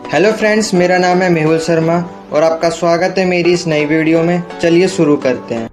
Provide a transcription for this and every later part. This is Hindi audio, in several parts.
हेलो फ्रेंड्स, मेरा नाम है मेहुल शर्मा और आपका स्वागत है मेरी इस नई वीडियो में। चलिए शुरू करते हैं।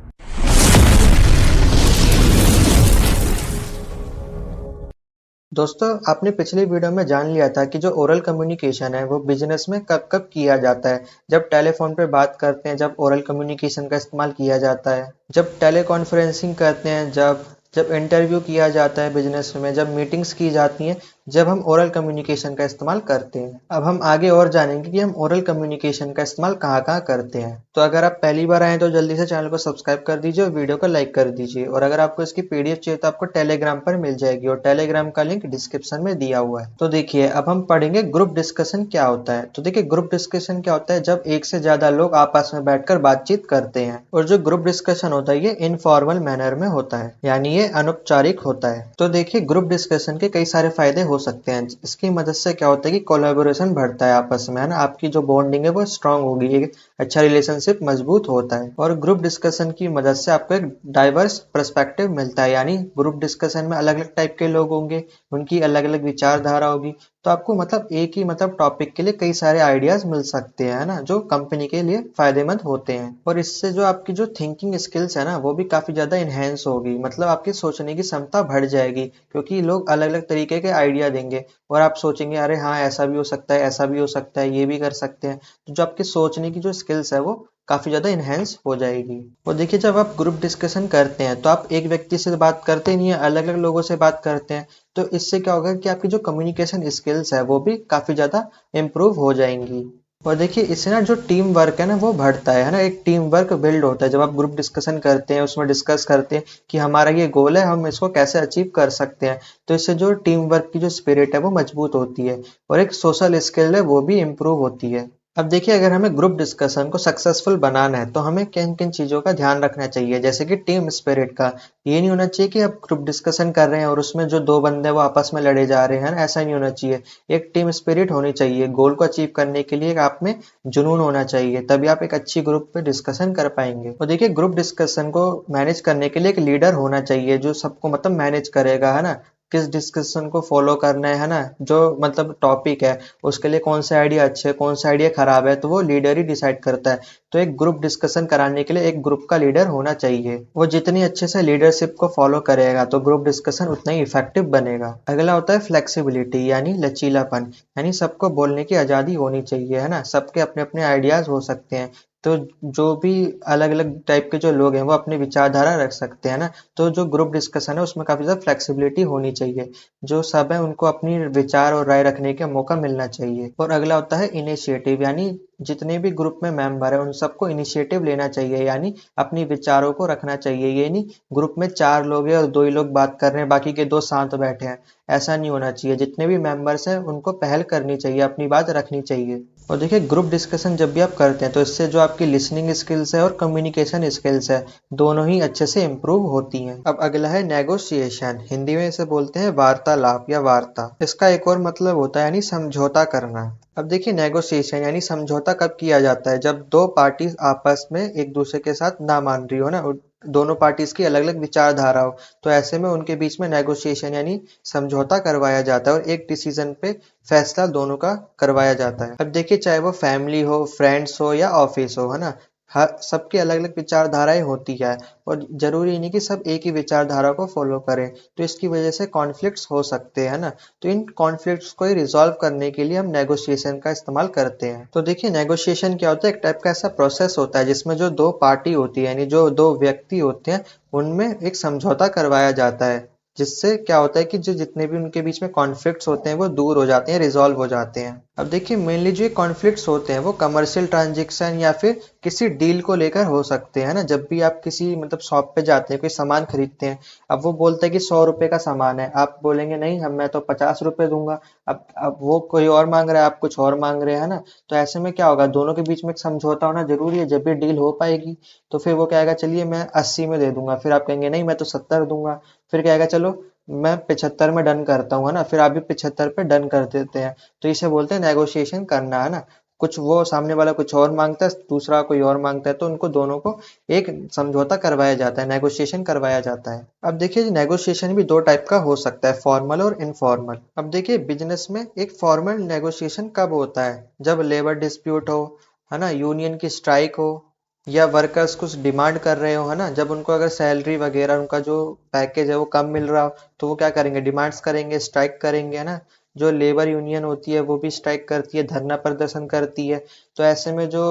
दोस्तों, आपने पिछली वीडियो में जान लिया था कि जो ओरल कम्युनिकेशन है वो बिजनेस में कब कब किया जाता है। जब टेलीफोन पे बात करते हैं, जब ओरल कम्युनिकेशन का इस्तेमाल किया जाता है, जब टेलीकॉन्फ्रेंसिंग करते हैं, जब जब इंटरव्यू किया जाता है बिजनेस में, जब मीटिंग्स की जाती हैं, जब हम ओरल कम्युनिकेशन का इस्तेमाल करते हैं। अब हम आगे और जानेंगे कि हम ओरल कम्युनिकेशन का इस्तेमाल कहाँ कहाँ करते हैं। तो अगर आप पहली बार आए तो जल्दी से चैनल को सब्सक्राइब कर दीजिए और वीडियो को लाइक कर दीजिए। और अगर आपको इसकी पीडीएफ चाहिए तो आपको टेलीग्राम पर मिल जाएगी और टेलीग्राम का लिंक डिस्क्रिप्शन में दिया हुआ है। तो देखिए, अब हम पढ़ेंगे ग्रुप डिस्कशन क्या होता है। तो देखिए, ग्रुप डिस्कशन क्या होता है, जब एक से ज्यादा लोग आपस में बैठकर बातचीत करते हैं। और जो ग्रुप डिस्कशन होता है ये इनफॉर्मल मैनर में होता है, यानी ये अनौपचारिक होता है। तो देखिए, ग्रुप डिस्कशन के कई सारे फायदे हो सकते हैं। इसकी मदद से क्या होता है कि कोलैबोरेशन बढ़ता है आपस में, है ना। आपकी जो बॉन्डिंग है वो स्ट्रांग होगी, एक अच्छा रिलेशनशिप मजबूत होता है। और ग्रुप डिस्कशन की मदद से आपको एक डाइवर्स पर्सपेक्टिव मिलता है, यानी ग्रुप डिस्कशन में अलग अलग टाइप के लोग होंगे, उनकी अलग अलग विचारधारा होगी। तो आपको मतलब एक ही टॉपिक के लिए कई सारे आइडियाज मिल सकते हैं, है ना, जो कंपनी के लिए फायदेमंद होते हैं। और इससे जो आपकी जो थिंकिंग स्किल्स है ना वो भी काफी ज्यादा इनहेंस होगी, मतलब आपकी सोचने की क्षमता बढ़ जाएगी, क्योंकि लोग अलग अलग तरीके के आइडिया देंगे और आप सोचेंगे अरे हाँ, ऐसा भी हो सकता है, ऐसा भी हो सकता है, ये भी कर सकते हैं। तो जो आपकी सोचने की जो स्किल्स है वो काफी ज्यादा इनहेंस हो जाएगी। और देखिए, जब आप ग्रुप डिस्कशन करते हैं तो आप एक व्यक्ति से बात करते नहीं है, अलग अलग लोगों से बात करते हैं। तो इससे क्या होगा कि आपकी जो कम्युनिकेशन स्किल्स है वो भी काफी ज्यादा इम्प्रूव हो जाएंगी। और देखिए, इससे ना जो टीम वर्क है ना वो बढ़ता है ना, एक टीम वर्क बिल्ड होता है जब आप ग्रुप डिस्कशन करते हैं, उसमें डिस्कस करते हैं कि हमारा ये गोल है, हम इसको कैसे अचीव कर सकते हैं। तो इससे जो टीम वर्क की जो स्पिरिट है वो मजबूत होती है और एक सोशल स्किल है वो भी इम्प्रूव होती है। अब देखिए, अगर हमें ग्रुप डिस्कशन को सक्सेसफुल बनाना है तो हमें किन किन चीज़ों का ध्यान रखना चाहिए, जैसे कि टीम स्पिरिट का। ये नहीं होना चाहिए कि आप ग्रुप डिस्कशन कर रहे हैं और उसमें जो दो बंदे वो आपस में लड़े जा रहे हैं, ऐसा नहीं होना चाहिए। एक टीम स्पिरिट होनी चाहिए, गोल को अचीव करने के लिए आप में जुनून होना चाहिए, तभी आप एक अच्छी ग्रुप पे डिस्कशन कर पाएंगे। और देखिए, ग्रुप डिस्कशन को मैनेज करने के लिए एक लीडर होना चाहिए जो सबको मैनेज करेगा, है ना। किस डिस्कशन को फॉलो करना है ना, जो टॉपिक है उसके लिए कौन सा आइडिया अच्छा है, कौन सा आइडिया खराब है, तो वो लीडर ही डिसाइड करता है। तो एक ग्रुप डिस्कशन कराने के लिए एक ग्रुप का लीडर होना चाहिए। वो जितनी अच्छे से लीडरशिप को फॉलो करेगा तो ग्रुप डिस्कशन उतना ही इफेक्टिव बनेगा। अगला होता है फ्लेक्सिबिलिटी, यानी लचीलापन। यानी सबको बोलने की आज़ादी होनी चाहिए, है ना। सबके अपने अपने आइडियाज हो सकते हैं। तो जो भी अलग अलग टाइप के जो लोग हैं वो अपनी विचारधारा रख सकते हैं ना। तो जो ग्रुप डिस्कशन है उसमें काफी ज्यादा फ्लेक्सिबिलिटी होनी चाहिए। जो सब है उनको अपनी विचार और राय रखने का मौका मिलना चाहिए। और अगला होता है इनिशिएटिव, यानी जितने भी ग्रुप में मेंबर है उन सबको इनिशिएटिव लेना चाहिए, यानी अपनी विचारों को रखना चाहिए। ये नहीं ग्रुप में 4 लोग हैं और 2 ही लोग बात कर रहे हैं, बाकी के 2 शांत बैठे हैं। ऐसा नहीं होना चाहिए, जितने भी मेंबर्स हैं उनको पहल करनी चाहिए, अपनी बात रखनी चाहिए। और देखिए, ग्रुप डिस्कशन जब भी आप करते हैं तो इससे जो आपकी लिसनिंग स्किल्स है और कम्युनिकेशन स्किल्स है दोनों ही अच्छे से इम्प्रूव होती हैं। अब अगला है नेगोशिएशन, हिंदी में इसे बोलते हैं वार्तालाप या वार्ता। इसका एक और मतलब होता है यानी समझौता करना। अब देखिए, नेगोशिएशन यानी समझौता कब किया जाता है, जब दो पार्टीज आपस में एक दूसरे के साथ ना मान रही हो ना, दोनों पार्टीज की अलग अलग विचारधारा हो। तो ऐसे में उनके बीच में नेगोशिएशन यानी समझौता करवाया जाता है और एक डिसीजन पे फैसला दोनों का करवाया जाता है। अब देखिए, चाहे वो फैमिली हो, फ्रेंड्स हो या ऑफिस हो, है ना, हर सबकी अलग अलग विचारधाराएं होती है और जरूरी नहीं कि सब एक ही विचारधारा को फॉलो करें। तो इसकी वजह से कॉन्फ्लिक्ट्स हो सकते हैं ना। तो इन कॉन्फ्लिक्ट्स को रिजॉल्व करने के लिए हम नेगोशिएशन का इस्तेमाल करते हैं। तो देखिए, नेगोशिएशन क्या होता है, एक टाइप का ऐसा प्रोसेस होता है जिसमें जो दो पार्टी होती है, यानी जो दो व्यक्ति होते हैं, उनमें एक समझौता करवाया जाता है। जिससे क्या होता है कि जो जितने भी उनके बीच में कॉन्फ्लिक्ट्स होते हैं वो दूर हो जाते हैं, रिजॉल्व हो जाते हैं। अब देखिए, मेनली जो कॉन्फ्लिक्ट्स होते हैं वो कमर्शियल ट्रांजेक्शन या फिर किसी डील को लेकर हो सकते हैं ना। जब भी आप किसी शॉप पे जाते हैं, कोई सामान खरीदते हैं, अब वो बोलते हैं कि 100 रुपए का सामान है, आप बोलेंगे नहीं, हम मैं तो 50 रुपए दूंगा। अब वो कोई और मांग रहा है, आप कुछ और मांग रहे हैं ना। तो ऐसे में क्या होगा, दोनों के बीच में एक समझौता होना जरूरी है, जब भी डील हो पाएगी। तो फिर वो कहेगा चलिए मैं 80 में दे दूंगा, फिर आप कहेंगे नहीं मैं तो 70 दूंगा। फिर कहेगा चलो मैं 75 में डन करता हूँ, है ना, फिर आप भी 75 पे डन कर देते हैं। तो इसे बोलते हैं नेगोशिएशन करना, है ना। कुछ वो सामने वाला कुछ और मांगता है, दूसरा कोई और मांगता है, तो उनको दोनों को एक समझौता करवाया जाता है, नेगोशिएशन करवाया जाता है। अब देखिए नेगोशिएशन भी दो टाइप का हो सकता है, फॉर्मल और इनफॉर्मल। अब देखिए बिजनेस में एक फॉर्मल नेगोशिएशन कब होता है, जब लेबर डिस्प्यूट हो, है ना, यूनियन की स्ट्राइक हो, या वर्कर्स कुछ डिमांड कर रहे हो, है ना, जब उनको अगर सैलरी वगैरह उनका जो पैकेज है वो कम मिल रहा हो, तो वो क्या करेंगे, डिमांड्स करेंगे, स्ट्राइक करेंगे, है ना। जो लेबर यूनियन होती है वो भी स्ट्राइक करती है, धरना प्रदर्शन करती है। तो ऐसे में जो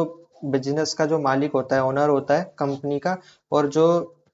बिजनेस का जो मालिक होता है, ओनर होता है कंपनी का, और जो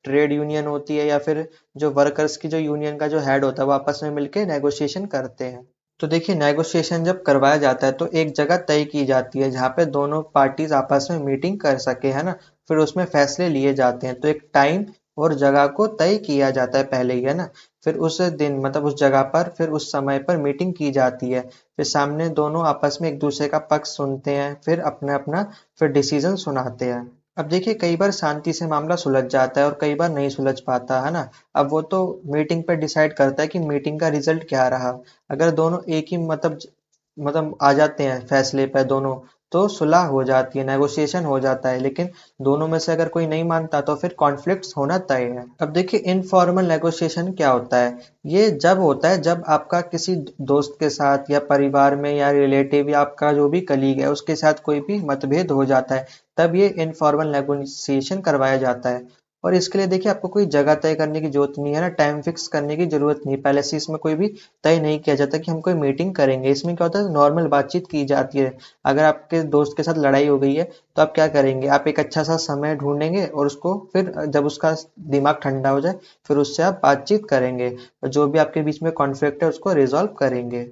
ट्रेड यूनियन होती है या फिर जो वर्कर्स की जो यूनियन का जो हेड होता है, वो आपस में मिलके नेगोशिएशन करते हैं। तो देखिए नेगोशिएशन जब करवाया जाता है तो एक जगह तय की जाती है जहाँ पे दोनों पार्टीज आपस में मीटिंग कर सके, है ना। फिर उसमें फैसले लिए जाते हैं, तो एक टाइम और जगह को तय किया जाता है पहले ही, है ना। फिर उस दिन मतलब उस जगह पर फिर उस समय पर मीटिंग की जाती है, फिर सामने दोनों आपस में एक दूसरे का पक्ष सुनते हैं, फिर अपना अपना फिर डिसीजन सुनाते हैं। अब देखिए कई बार शांति से मामला सुलझ जाता है और कई बार नहीं सुलझ पाता, है ना। अब वो तो मीटिंग पर डिसाइड करता है कि मीटिंग का रिजल्ट क्या रहा। अगर दोनों एक ही मतलब आ जाते हैं फैसले पर दोनों, तो सुलह हो जाती है, नेगोशिएशन हो जाता है। लेकिन दोनों में से अगर कोई नहीं मानता तो फिर कॉन्फ्लिक्ट्स होना तय है। अब देखिए इनफॉर्मल नेगोशिएशन क्या होता है, ये जब होता है जब आपका किसी दोस्त के साथ या परिवार में या रिलेटिव या आपका जो भी कलीग है उसके साथ कोई भी मतभेद हो जाता है, तब ये इनफॉर्मल नेगोशिएशन करवाया जाता है। और इसके लिए देखिए आपको कोई जगह तय करने की जरूरत नहीं है ना, टाइम फिक्स करने की जरूरत नहीं, पहले से इसमें कोई भी तय नहीं किया जाता कि हम कोई मीटिंग करेंगे। इसमें क्या होता है, नॉर्मल बातचीत की जाती है। अगर आपके दोस्त के साथ लड़ाई हो गई है तो आप क्या करेंगे, आप एक अच्छा सा समय ढूंढेंगे और उसको फिर जब उसका दिमाग ठंडा हो जाए फिर उससे आप बातचीत करेंगे और जो भी आपके बीच में कॉन्फ्लिक्ट है उसको रिजॉल्व करेंगे।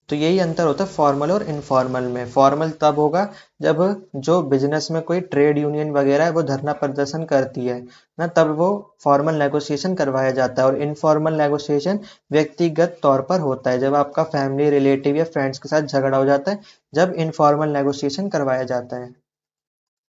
तो यही अंतर होता है फॉर्मल और इनफॉर्मल में। फॉर्मल तब होगा जब जो बिजनेस में कोई ट्रेड यूनियन वगैरह है वो धरना प्रदर्शन करती है ना, तब वो फॉर्मल नेगोशिएशन करवाया जाता है। और इनफॉर्मल नेगोशिएशन व्यक्तिगत तौर पर होता है, जब आपका फैमिली रिलेटिव या फ्रेंड्स के साथ झगड़ा हो जाता है, जब इनफॉर्मल नेगोशिएशन करवाया जाता है।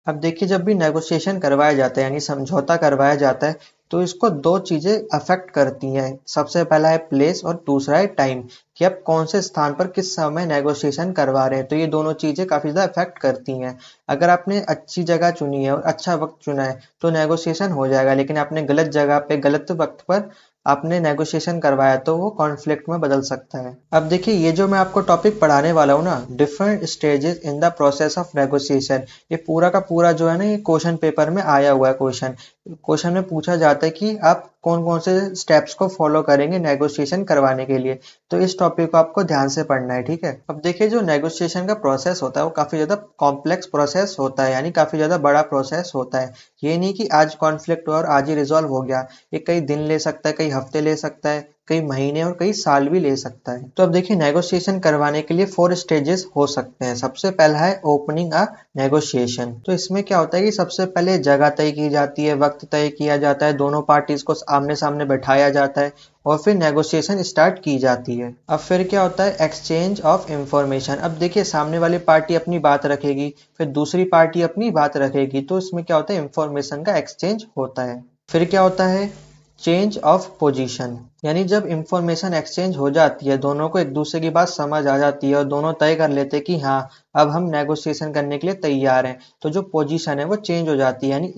अब देखिए जब भी नेगोशिएशन करवाया जाता है यानी समझौता करवाया जाता है, तो इसको दो चीजें अफेक्ट करती हैं। सबसे पहला है प्लेस और दूसरा है टाइम, कि आप कौन से स्थान पर किस समय नेगोशिएशन करवा रहे हैं। तो ये दोनों चीजें काफी ज्यादा अफेक्ट करती हैं। अगर आपने अच्छी जगह चुनी है और अच्छा वक्त चुना है तो नेगोशिएशन हो जाएगा, लेकिन आपने गलत जगह पे गलत वक्त पर आपने नेगोशिएशन करवाया तो वो कॉन्फ्लिक्ट में बदल सकता है। अब देखिए ये जो मैं आपको टॉपिक पढ़ाने वाला हूँ ना, different stages in the process of negotiation, ये पूरा का पूरा जो है ना, ये क्वेश्चन पेपर में आया हुआ है। क्वेश्चन क्वेश्चन में पूछा जाता है कि आप कौन कौन से स्टेप्स को फॉलो करेंगे नेगोशिएशन करवाने के लिए। तो इस टॉपिक को आपको ध्यान से पढ़ना है, ठीक है। अब देखिए जो नेगोशिएशन का प्रोसेस होता है वो काफी ज्यादा कॉम्प्लेक्स प्रोसेस होता है, यानी काफी ज्यादा बड़ा प्रोसेस होता है। ये नहीं कि आज कॉन्फ्लिक्ट हुआ और आज ही रिजॉल्व हो गया, ये कई दिन ले सकता है, कई हफ्ते ले सकता है, कई महीने और कई साल भी ले सकता है। तो अब देखिए नेगोशिएशन करवाने के लिए 4 स्टेजेस हो सकते हैं। सबसे पहला है ओपनिंग अ नेगोशिएशन। तो इसमें क्या होता है कि सबसे पहले जगह तय की जाती है, वक्त तय किया जाता है, दोनों पार्टीज को आमने सामने बैठाया जाता है और फिर नेगोशिएशन स्टार्ट की जाती है। अब फिर क्या होता है, एक्सचेंज ऑफ इंफॉर्मेशन। अब देखिए सामने वाली पार्टी अपनी बात रखेगी, फिर दूसरी पार्टी अपनी बात रखेगी, तो इसमें क्या होता है, इंफॉर्मेशन का एक्सचेंज होता है। फिर क्या होता है, चेंज ऑफ पोजीशन, यानी जब इंफॉर्मेशन एक्सचेंज हो जाती है, दोनों को एक दूसरे की बात समझ आ जाती है और दोनों तय कर लेते हैं कि हाँ अब हम नेगोशिएशन करने के लिए तैयार हैं, तो जो पोजीशन है वो चेंज हो जाती है, यानी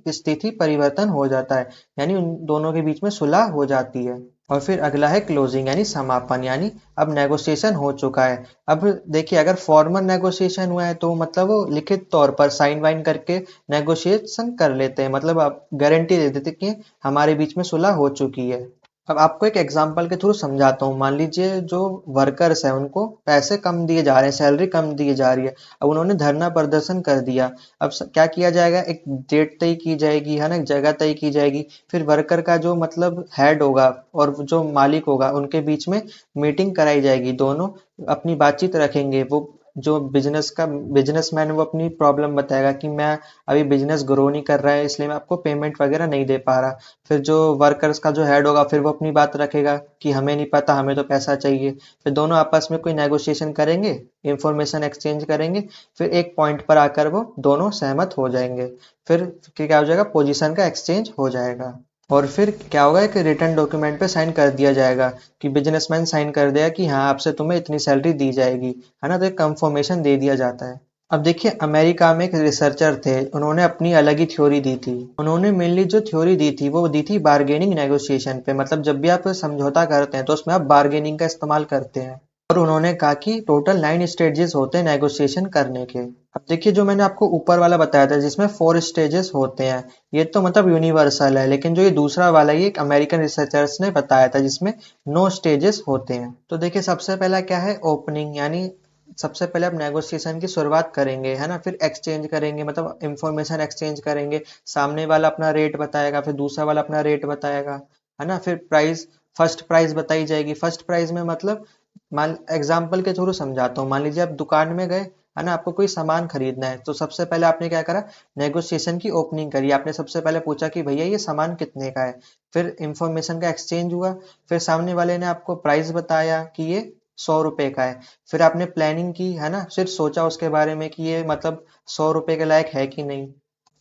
स्थिति परिवर्तन हो जाता है, यानी उन दोनों के बीच में सुलह हो जाती है। और फिर अगला है क्लोजिंग यानी समापन, यानी अब नेगोशिएशन हो चुका है। अब देखिए अगर फॉर्मल नेगोशिएशन हुआ है तो मतलब वो लिखित तौर पर साइन वाइन करके नेगोशिएशन कर लेते हैं, मतलब आप गारंटी दे देते कि हमारे बीच में सुलह हो चुकी है। अब आपको एक एग्जांपल के थ्रू समझाता हूँ। मान लीजिए जो वर्कर्स हैं उनको पैसे कम दिए जा रहे हैं, सैलरी कम दी जा रही है। अब उन्होंने धरना प्रदर्शन कर दिया। अब क्या किया जाएगा, एक डेट तय की जाएगी, है ना, एक जगह तय की जाएगी। फिर वर्कर का जो मतलब हेड होगा और जो मालिक होगा उनके बीच में मीटिंग कराई जाएगी, दोनों अपनी बातचीत रखेंगे। वो जो बिजनेसमैन है वो अपनी प्रॉब्लम बताएगा कि मैं अभी बिजनेस ग्रो नहीं कर रहा है इसलिए मैं आपको पेमेंट वगैरह नहीं दे पा रहा। फिर जो वर्कर्स का जो हेड होगा फिर वो अपनी बात रखेगा कि हमें नहीं पता, हमें तो पैसा चाहिए। फिर दोनों आपस में कोई नेगोशिएशन करेंगे, इंफॉर्मेशन एक्सचेंज करेंगे, फिर एक पॉइंट पर आकर वो दोनों सहमत हो जाएंगे। फिर क्या हो जाएगा, पोजीशन का एक्सचेंज हो जाएगा। और फिर क्या होगा, एक रिटर्न डॉक्यूमेंट पे साइन कर दिया जाएगा कि बिजनेसमैन साइन कर देगा कि हाँ आपसे तुम्हें इतनी सैलरी दी जाएगी, है ना। तो एक कंफर्मेशन दे दिया जाता है। अब देखिए अमेरिका में एक रिसर्चर थे, उन्होंने अपनी अलग ही थ्योरी दी थी। उन्होंने मेनली जो थ्योरी दी थी वो दी थी बार्गेनिंग नेगोशिएशन पे, मतलब जब भी आप समझौता करते हैं तो उसमें आप बार्गेनिंग का इस्तेमाल करते हैं। और उन्होंने कहा कि टोटल 9 स्टेजेस होते हैं नेगोशिएशन करने के। अब देखिए जो मैंने आपको ऊपर वाला बताया था जिसमें 4 स्टेजेस होते हैं, ये तो मतलब यूनिवर्सल है, लेकिन जो ये दूसरा वाला ये एक अमेरिकन रिसर्चर्स ने बताया था जिसमें 9 स्टेजेस होते हैं। तो देखिए सबसे पहला क्या है, ओपनिंग, यानी सबसे पहले आप नेगोशिएशन की शुरुआत करेंगे, है ना। फिर एक्सचेंज करेंगे, मतलब इंफॉर्मेशन एक्सचेंज करेंगे। सामने वाला अपना रेट बताएगा, फिर दूसरा वाला अपना रेट बताएगा, है ना। फिर प्राइस, फर्स्ट प्राइस बताई जाएगी। फर्स्ट प्राइस में मतलब, मान एग्जाम्पल के थ्रू समझाता हूँ। मान लीजिए आप दुकान में गए, है ना, आपको कोई सामान खरीदना है, तो सबसे पहले आपने क्या करा, नेगोशिएशन की ओपनिंग करी। आपने सबसे पहले पूछा कि भैया ये सामान कितने का है। फिर इंफॉर्मेशन का एक्सचेंज हुआ। फिर सामने वाले ने आपको प्राइस बताया कि ये 100 रुपए का है। फिर आपने प्लानिंग की, है ना, फिर सोचा उसके बारे में कि ये मतलब 100 रुपए के लायक है कि नहीं।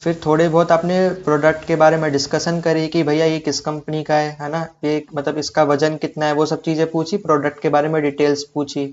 फिर थोड़े बहुत आपने प्रोडक्ट के बारे में डिस्कशन करी कि भैया ये किस कंपनी का है ना, ये मतलब इसका वजन कितना है, वो सब चीज़ें पूछी, प्रोडक्ट के बारे में डिटेल्स पूछी।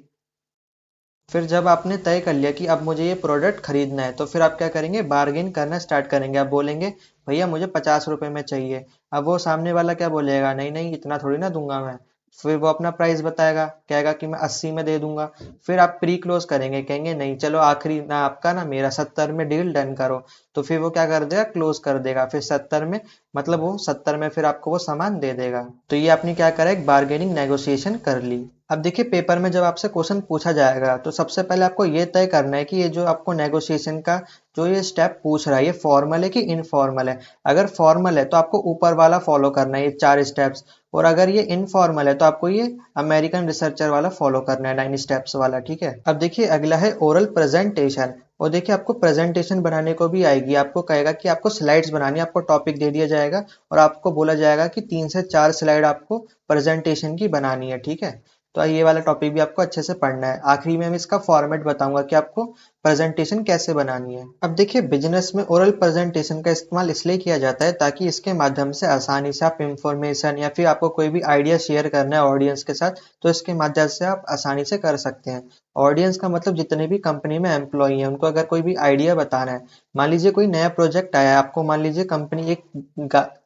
फिर जब आपने तय कर लिया कि अब मुझे ये प्रोडक्ट खरीदना है, तो फिर आप क्या करेंगे, बार्गेन करना स्टार्ट करेंगे। आप बोलेंगे भैया मुझे 50 रुपए में चाहिए। अब वो सामने वाला क्या बोलेगा, नहीं नहीं इतना थोड़ी ना दूंगा मैं। फिर वो अपना प्राइस बताएगा, कहेगा कि मैं 80 में दे दूंगा। फिर आप प्री क्लोज करेंगे, कहेंगे नहीं चलो आखिरी ना आपका ना मेरा, 70 में डील डन करो। तो फिर वो क्या कर देगा, क्लोज कर देगा। फिर 70 में, मतलब वो 70 में फिर आपको वो सामान दे देगा। तो ये आपने क्या करा, एक बार्गेनिंग नेगोशिएशन कर ली। अब देखिए पेपर में जब आपसे क्वेश्चन पूछा जाएगा तो सबसे पहले आपको ये तय करना है कि ये जो आपको नेगोशिएशन का जो ये स्टेप पूछ रहा है ये फॉर्मल है कि इनफॉर्मल है। अगर फॉर्मल है तो आपको ऊपर वाला फॉलो करना है, ये 4 स्टेप्स। और अगर ये इनफॉर्मल है तो आपको ये अमेरिकन रिसर्चर वाला फॉलो करना है, 9 स्टेप्स वाला, ठीक है। अब देखिए अगला है ओरल प्रेजेंटेशन। और देखिए आपको प्रेजेंटेशन बनाने को भी आएगी। आपको कहेगा कि आपको स्लाइड्स बनानी है, आपको टॉपिक दे दिया जाएगा और आपको बोला जाएगा कि 3 से 4 स्लाइड आपको प्रेजेंटेशन की बनानी है, ठीक है। तो ये वाला टॉपिक भी आपको अच्छे से पढ़ना है। आखिरी में मैं इसका फॉर्मेट बताऊंगा कि आपको प्रेजेंटेशन कैसे बनानी है। अब देखिए बिजनेस में ओरल प्रेजेंटेशन का इस्तेमाल इसलिए किया जाता है ताकि इसके माध्यम से आसानी से आप इंफॉर्मेशन या फिर आपको कोई भी आइडिया शेयर करना है ऑडियंस के साथ, तो इसके माध्यम से आप आसानी से कर सकते हैं। ऑडियंस का मतलब जितने भी कंपनी में एम्प्लॉई हैं उनको अगर कोई भी आइडिया बताना है। मान लीजिए कोई नया प्रोजेक्ट आया है आपको, मान लीजिए कंपनी एक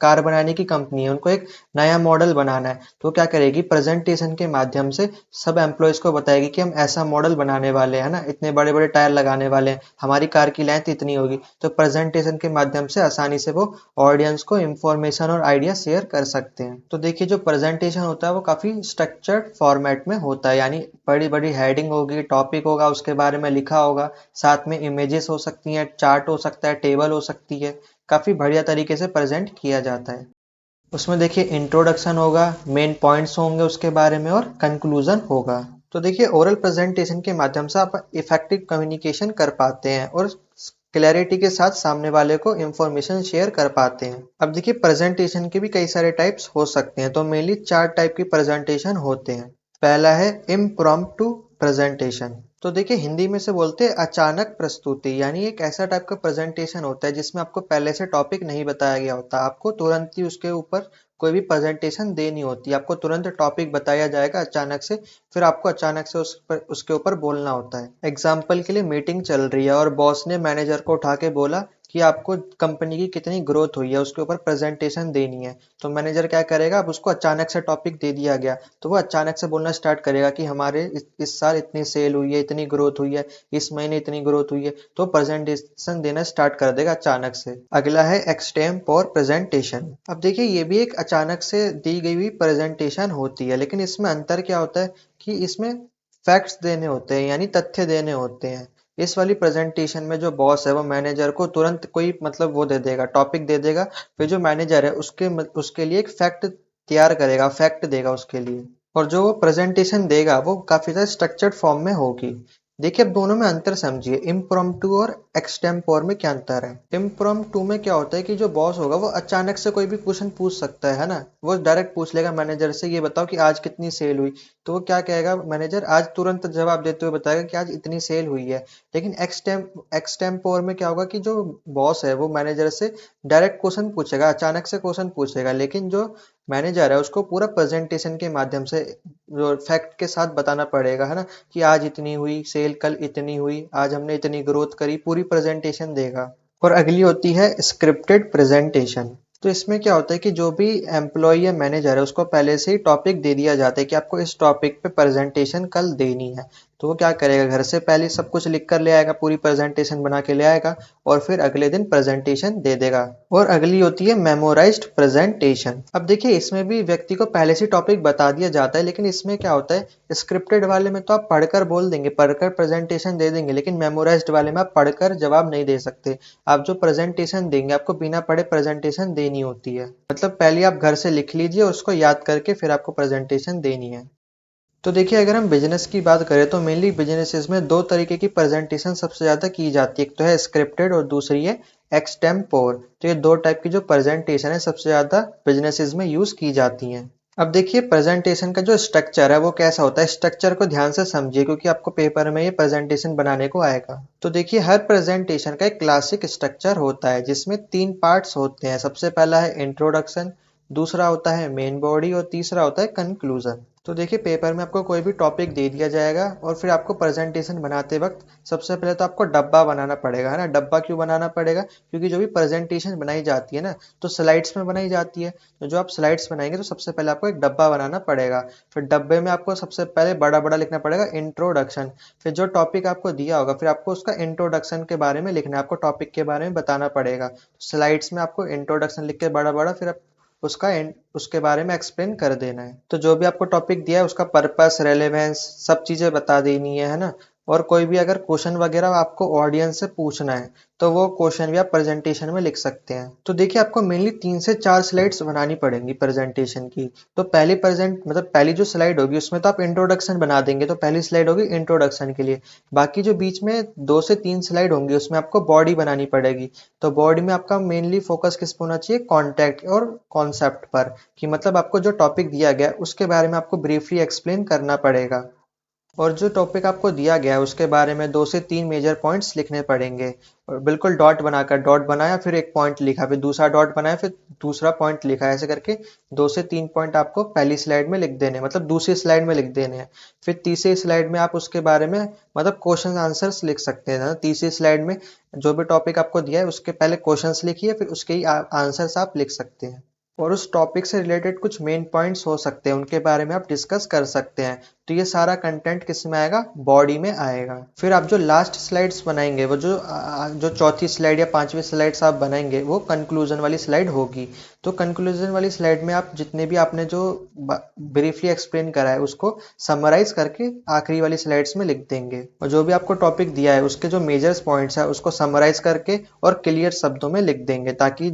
कार बनाने की कंपनी है, उनको एक नया मॉडल बनाना है। तो क्या करेगी, प्रेजेंटेशन के माध्यम से सब एम्प्लॉयज को बताएगी कि हम ऐसा मॉडल बनाने वाले हैं ना, इतने बड़े बड़े टायर लगाने वाले हैं, हमारी कार की लेंथ इतनी होगी। तो प्रेजेंटेशन के माध्यम से आसानी से वो ऑडियंस को इंफॉर्मेशन और आइडिया शेयर कर सकते हैं। तो देखिए जो प्रेजेंटेशन होता है वो काफी स्ट्रक्चर्ड फॉर्मेट में होता है, यानी बड़ी बड़ी हेडिंग होगी, टॉपिक होगा, उसके बारे में लिखा होगा, साथ में इमेजेस हो सकती हैं, चार्ट हो सकता है, टेबल हो सकती है। काफी बढ़िया तरीके से प्रेजेंट किया जाता है। उसमें देखिए इंट्रोडक्शन होगा, मेन पॉइंट्स होंगे उसके बारे में, और कंक्लूजन होगा। तो देखिए ओरल प्रेजेंटेशन के माध्यम से आप इफेक्टिव कम्युनिकेशन कर पाते हैं और क्लैरिटी के साथ सामने वाले को इंफॉर्मेशन शेयर कर पाते हैं। अब देखिए प्रेजेंटेशन के भी कई सारे टाइप्स हो सकते हैं, तो मेनली 4 टाइप की प्रेजेंटेशन होते हैं। पहला है इम्प्रॉम्प्टू प्रेजेंटेशन। तो देखिए हिंदी में से बोलते हैं अचानक प्रस्तुति, यानी एक ऐसा टाइप का प्रेजेंटेशन होता है जिसमें आपको पहले से टॉपिक नहीं बताया गया होता, आपको तुरंत ही उसके ऊपर कोई भी प्रेजेंटेशन देनी होती है। आपको तुरंत टॉपिक बताया जाएगा अचानक से, फिर आपको अचानक से उसके ऊपर बोलना होता है। एग्जाम्पल के लिए मीटिंग चल रही है और बॉस ने मैनेजर को उठा के बोला कि आपको कंपनी की कितनी ग्रोथ हुई है उसके ऊपर प्रेजेंटेशन देनी है। तो मैनेजर क्या करेगा, अब उसको अचानक से टॉपिक दे दिया गया तो वो अचानक से बोलना स्टार्ट करेगा कि हमारे इस साल इतनी सेल हुई है, इतनी ग्रोथ हुई है, इस महीने इतनी ग्रोथ हुई है। तो प्रेजेंटेशन देना स्टार्ट कर देगा अचानक से। अगला है एक्सटेम्पोर प्रेजेंटेशन। अब देखिए ये भी एक अचानक से दी गई हुई प्रेजेंटेशन होती है, लेकिन इसमें अंतर क्या होता है कि इसमें फैक्ट्स देने होते हैं, यानी तथ्य देने होते हैं। इस वाली प्रेजेंटेशन में जो बॉस है वो मैनेजर को तुरंत कोई मतलब वो दे देगा, टॉपिक दे देगा। फिर जो मैनेजर है उसके लिए एक फैक्ट तैयार करेगा, फैक्ट देगा उसके लिए। और जो वो प्रेजेंटेशन देगा वो काफी ज्यादा स्ट्रक्चर्ड फॉर्म में होगी। देखिए अब दोनों में अंतर समझिए, इम्प्रॉम्प्टू और एक्सटेम्पोर में क्या अंतर है। इम्प्रॉम्प्टू में क्या होता है कि जो बॉस होगा वो अचानक से कोई भी क्वेश्चन पूछ सकता है ना, वो डायरेक्ट पूछ लेगा मैनेजर से, ये बताओ कि आज कितनी सेल हुई। तो वो क्या कहेगा मैनेजर, आज तुरंत जवाब देते हुए बताएगा कि आज इतनी सेल हुई है। लेकिन एक्सटेम्पोर में क्या होगा कि जो बॉस है वो मैनेजर से डायरेक्ट क्वेश्चन पूछेगा, अचानक से क्वेश्चन पूछेगा, लेकिन जो मैनेजर है उसको पूरा प्रेजेंटेशन के माध्यम से जो फैक्ट के साथ बताना पड़ेगा, है ना, कि आज इतनी हुई सेल, कल इतनी हुई, आज हमने इतनी ग्रोथ करी, पूरी प्रेजेंटेशन देगा। और अगली होती है स्क्रिप्टेड प्रेजेंटेशन। तो इसमें क्या होता है कि जो भी एम्प्लॉय या मैनेजर है उसको पहले से ही टॉपिक दे दिया जाता है कि आपको इस टॉपिक पे प्रेजेंटेशन कल देनी है। तो वो क्या करेगा, घर से पहले सब कुछ लिख कर ले आएगा, पूरी प्रेजेंटेशन बना के ले आएगा और फिर अगले दिन प्रेजेंटेशन दे देगा। और अगली होती है मेमोराइज्ड प्रेजेंटेशन। अब देखिए इसमें भी व्यक्ति को पहले से टॉपिक बता दिया जाता है, लेकिन इसमें क्या होता है, स्क्रिप्टेड वाले में तो आप पढ़कर बोल देंगे, पढ़कर प्रेजेंटेशन दे देंगे, लेकिन मेमोराइज्ड वाले में आप पढ़कर जवाब नहीं दे सकते। आप जो प्रेजेंटेशन देंगे आपको बिना पढ़े प्रेजेंटेशन देनी होती है। मतलब पहले आप घर से लिख लीजिए, उसको याद करके फिर आपको प्रेजेंटेशन देनी है। तो देखिए अगर हम बिजनेस की बात करें तो मेनली बिजनेसेस में दो तरीके की प्रेजेंटेशन सबसे ज़्यादा की जाती है। एक तो है स्क्रिप्टेड और दूसरी है एक्सटेम्पोर। तो ये दो टाइप की जो प्रेजेंटेशन है सबसे ज़्यादा बिजनेसेस में यूज़ की जाती हैं। अब देखिए प्रेजेंटेशन का जो स्ट्रक्चर है वो कैसा होता है, स्ट्रक्चर को ध्यान से समझिए क्योंकि आपको पेपर में ये प्रेजेंटेशन बनाने को आएगा। तो देखिए हर प्रेजेंटेशन का एक क्लासिक स्ट्रक्चर होता है जिसमें तीन पार्ट्स होते हैं। सबसे पहला है इंट्रोडक्शन, दूसरा होता है मेन बॉडी और तीसरा होता है कंक्लूजन। तो देखिए पेपर में आपको कोई भी टॉपिक दे दिया जाएगा और फिर आपको प्रेजेंटेशन बनाते वक्त सबसे पहले तो आपको डब्बा बनाना पड़ेगा, है ना। डब्बा क्यों बनाना पड़ेगा, क्योंकि जो भी प्रेजेंटेशन बनाई जाती है ना तो स्लाइड्स में बनाई जाती है। तो जो आप स्लाइड्स बनाएंगे तो सबसे पहले आपको एक डब्बा बनाना पड़ेगा। फिर डब्बे में आपको सबसे पहले बड़ा बड़ा लिखना पड़ेगा इंट्रोडक्शन। फिर जो टॉपिक आपको दिया होगा फिर आपको उसका इंट्रोडक्शन के बारे में लिखना है, आपको टॉपिक के बारे में बताना पड़ेगा। स्लाइड्स में आपको इंट्रोडक्शन लिख के बड़ा बड़ा फिर उसके बारे में एक्सप्लेन कर देना है। तो जो भी आपको टॉपिक दिया है उसका पर्पस, रेलेवेंस, सब चीज़ें बता देनी है ना। और कोई भी अगर क्वेश्चन वगैरह आपको ऑडियंस से पूछना है तो वो क्वेश्चन भी आप प्रेजेंटेशन में लिख सकते हैं। तो देखिए आपको मेनली 3 से 4 स्लाइड्स बनानी पड़ेंगी प्रेजेंटेशन की। तो पहली जो स्लाइड होगी उसमें तो आप इंट्रोडक्शन बना देंगे, तो पहली स्लाइड होगी इंट्रोडक्शन के लिए। बाकी जो बीच में 2 से 3 स्लाइड होंगी उसमें आपको बॉडी बनानी पड़ेगी। तो बॉडी में आपका मेनली फोकस किस पर होना चाहिए, कॉन्टेक्ट और कॉन्सेप्ट पर, कि मतलब आपको जो टॉपिक दिया गया उसके बारे में आपको ब्रीफली एक्सप्लेन करना पड़ेगा। और जो टॉपिक आपको दिया गया है उसके बारे में 2 से 3 मेजर पॉइंट्स लिखने पड़ेंगे। और बिल्कुल डॉट बनाया, फिर एक पॉइंट लिखा, फिर दूसरा डॉट बनाया, फिर दूसरा पॉइंट लिखा, ऐसे करके 2 से 3 पॉइंट आपको पहली स्लाइड में लिख देने, मतलब दूसरी स्लाइड में लिख देने हैं। फिर तीसरी स्लाइड में आप उसके बारे में मतलब क्वेश्चन आंसर्स लिख सकते हैं ना। तीसरी स्लाइड में जो भी टॉपिक आपको दिया है उसके पहले क्वेश्चंस लिखिए, फिर उसके ही आंसर्स आप लिख सकते हैं। और उस टॉपिक से रिलेटेड कुछ मेन पॉइंट्स हो सकते हैं, उनके बारे में आप डिस्कस कर सकते हैं। तो ये सारा कंटेंट किस में आएगा, बॉडी में आएगा। फिर आप जो लास्ट स्लाइड्स बनाएंगे, वो जो चौथी स्लाइड या पांचवी स्लाइड्स आप बनाएंगे वो कंक्लूजन वाली स्लाइड होगी। तो कंक्लूजन वाली स्लाइड में आप जितने भी आपने जो ब्रीफली एक्सप्लेन करा है उसको समराइज करके आखिरी वाली स्लाइड्स में लिख देंगे। और जो भी आपको टॉपिक दिया है उसके जो मेजर पॉइंट्स है उसको समराइज करके और क्लियर शब्दों में लिख देंगे, ताकि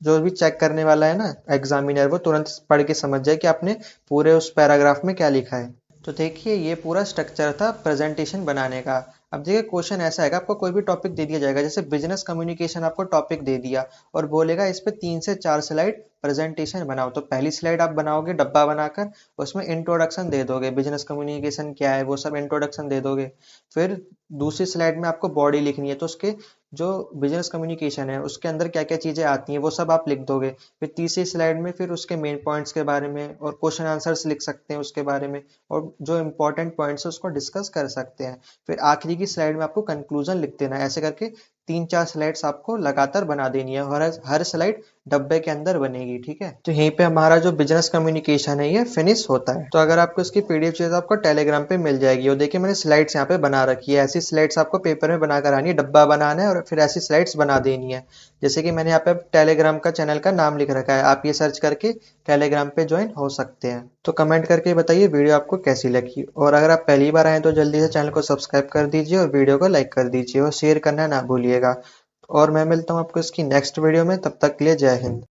जो भी चेक करने वाला है ना एग्जामिनर, वो तुरंत पढ़ के समझ जाए कि आपने पूरे उस पैराग्राफ में क्या लिखा है। तो देखिए ये पूरा स्ट्रक्चर था प्रेजेंटेशन बनाने का। अब देखिए क्वेश्चन ऐसा है, आपको कोई भी टॉपिक दे दिया जाएगा, जैसे बिजनेस कम्युनिकेशन आपको टॉपिक दे दिया और बोलेगा इस पे 3 से 4 स्लाइड प्रेजेंटेशन बनाओ। तो पहली स्लाइड आप बनाओगे डब्बा बनाकर, उसमें इंट्रोडक्शन दे दोगे, बिजनेस कम्युनिकेशन क्या है वो सब इंट्रोडक्शन दे दोगे। फिर दूसरी स्लाइड में आपको बॉडी लिखनी है, तो उसके जो बिजनेस कम्युनिकेशन है उसके अंदर क्या क्या चीज़ें आती हैं वो सब आप लिख दोगे। फिर तीसरी स्लाइड में फिर उसके मेन पॉइंट्स के बारे में और क्वेश्चन आंसर्स लिख सकते हैं उसके बारे में, और जो इंपॉर्टेंट पॉइंट्स है उसको डिस्कस कर सकते हैं। फिर आखिरी की स्लाइड में आपको कंक्लूजन लिख देना है। ऐसे करके 3-4 स्लाइड्स आपको लगातार बना देनी है, हर स्लाइड डब्बे के अंदर बनेगी, ठीक है। तो यहीं पे हमारा जो बिजनेस कम्युनिकेशन है ये फिनिश होता है। तो अगर आपको इसकी पीडीएफ चाहिए तो आपको टेलीग्राम पे मिल जाएगी। और देखिए मैंने स्लाइड्स यहाँ पे बना रखी है, ऐसी स्लाइड्स आपको पेपर में बनाकर आनी है, डब्बा बनाना है और फिर ऐसी स्लाइड्स बना देनी है। जैसे कि मैंने यहाँ पे टेलीग्राम का चैनल का नाम लिख रखा है, आप ये सर्च करके टेलीग्राम पे ज्वाइन हो सकते हैं। तो कमेंट करके बताइए वीडियो आपको कैसी लगी, और अगर आप पहली बार आए तो जल्दी से चैनल को सब्सक्राइब कर दीजिए और वीडियो को लाइक कर दीजिए और शेयर करना ना भूलिएगा। और मैं मिलता हूँ आपको इसकी नेक्स्ट वीडियो में, तब तक के लिए जय हिंद।